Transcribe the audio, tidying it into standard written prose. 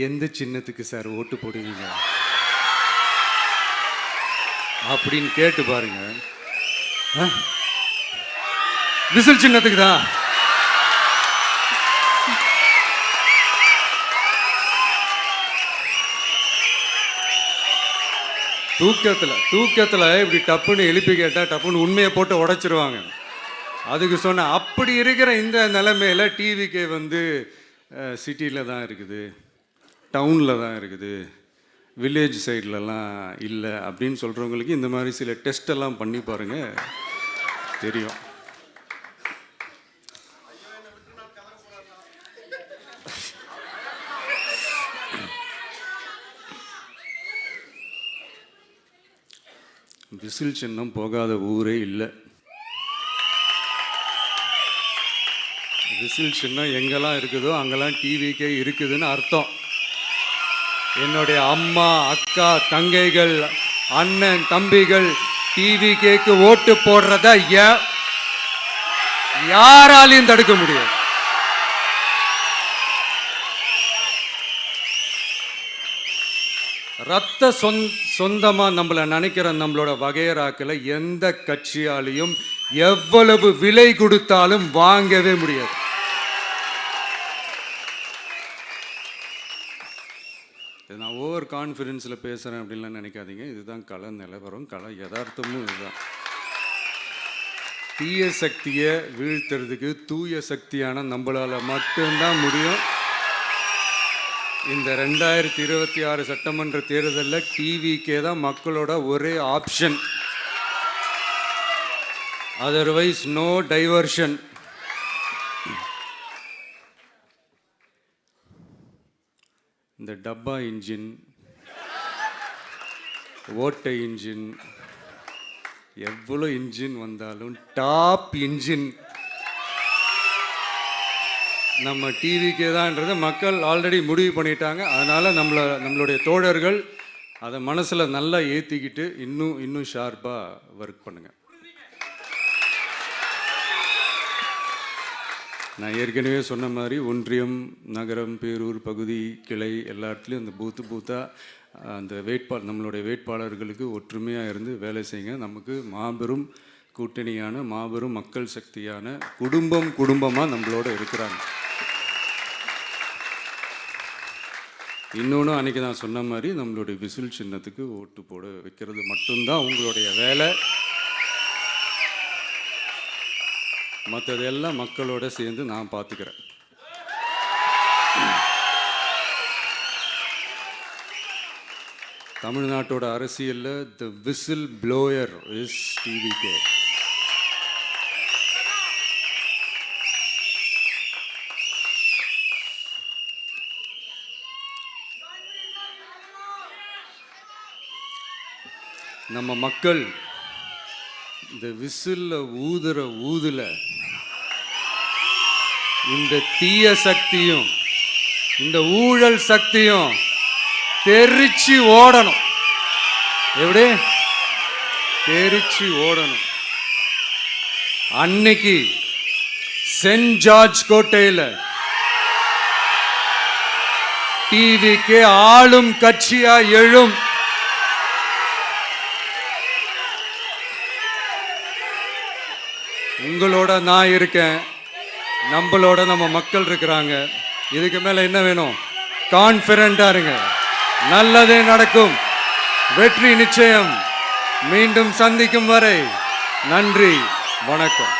எந்த சின்னத்துக்கு சார் ஓட்டு போடுவீங்க அப்படின்னு கேட்டு பாருங்க. விசில் சின்னத்துக்கு தான். தூக்கத்தில் இப்படி டப்புன்னு எழுப்பி கேட்டால் டப்புன்னு உண்மையை போட்டு உடைச்சிருவாங்க. அதுக்கு சொன்ன அப்படி இருக்கிற இந்த நிலைமையில் டிவிக்கே வந்து சிட்டியில் தான் இருக்குது, டவுனில் தான் இருக்குது, வில்லேஜ் சைட்லலாம் இல்லை அப்படின்னு சொல்கிறவங்களுக்கு இந்த மாதிரி சில டெஸ்டெல்லாம் பண்ணி பாருங்கள், தெரியும். விசில் சின்னம் போகாத ஊரே இல்லை. விசில் சின்னம் எங்கெல்லாம் இருக்குதோ அங்கெல்லாம் டிவிக்கே இருக்குதுன்னு அர்த்தம். என்னுடைய அம்மா, அக்கா, தங்கைகள், அண்ணன், தம்பிகள் டிவிக்கேக்கு ஓட்டு போடுறத யாராலையும் தடுக்க முடியாது. ரத்த சொந்தமா நம்மளை நினைக்கிற நம்மளோட வகையராக்களை எந்த கட்சியாலையும் எவ்வளவு விலை கொடுத்தாலும் வாங்கவே முடியாது. நான் ஓவர் கான்ஃபிடென்ஸில் பேசுகிறேன் அப்படின்லாம் நினைக்காதீங்க. இதுதான் கள நிலவரம், கள யதார்த்தமும் இதுதான். தீய சக்தியை வீழ்த்துறதுக்கு தூய சக்தியான நம்மளால் மட்டும்தான் முடியும். இந்த 2026 சட்டமன்ற தேர்தலில் டிவிக்கே தான் மக்களோட ஒரே ஆப்ஷன். Otherwise no diversion. இந்த டப்பா இன்ஜின், ஓட்டை இன்ஜின், எவ்வளோ இன்ஜின் வந்தாலும் டாப் இன்ஜின் நம்ம டிவிக்கே தான்ன்றது மக்கள் ஆல்ரெடி முடிவு பண்ணிட்டாங்க. அதனால் நம்மளுடைய தோழர்கள் அதை மனசில் நல்லா ஏற்றிக்கிட்டு இன்னும் ஷார்ப்பாக ஒர்க் பண்ணுங்கள். நான் ஏற்கனவே சொன்ன மாதிரி ஒன்றியம், நகரம், பேரூர், பகுதி, கிளை எல்லா இடத்துலையும் அந்த பூத்தாக அந்த நம்மளுடைய வேட்பாளர்களுக்கு ஒற்றுமையாக இருந்து வேலை செய்யுங்க. நமக்கு மாபெரும் கூட்டணியான மாபெரும் மக்கள் சக்தியான குடும்பமாக நம்மளோட இருக்கிறாங்க. இன்னொன்று அன்றைக்கி நான் சொன்ன மாதிரி நம்மளுடைய விசில் சின்னத்துக்கு ஓட்டு போட வைக்கிறது மட்டும்தான் உங்களுடைய வேலை. மற்றதெல்லாம் மக்களோட சேர்ந்து நான் பார்த்துக்கிறேன். தமிழ்நாட்டோட அரசியலில் தி விசில் ப்ளோயர் இஸ் டிவிகே. நம்ம மக்கள் இந்த விசில்ல ஊதுல இந்த தீய சக்தியும் இந்த ஊழல் சக்தியும் தெரிச்சு ஓடணும். எப்படி தெரிச்சு ஓடணும்? அன்னைக்கு சென்ட் ஜார்ஜ் கோட்டையில் டிவிக்கு ஆளும் கட்சியா எழும். உங்களோட நான் இருக்கேன், நம்மளோட நம்ம மக்கள் இருக்கிறாங்க. இதுக்கு மேல என்ன வேணும்? கான்ஃபிடென்ட்டா இருங்க, நல்லதே நடக்கும், வெற்றி நிச்சயம். மீண்டும் சந்திக்கும் வரை நன்றி, வணக்கம்.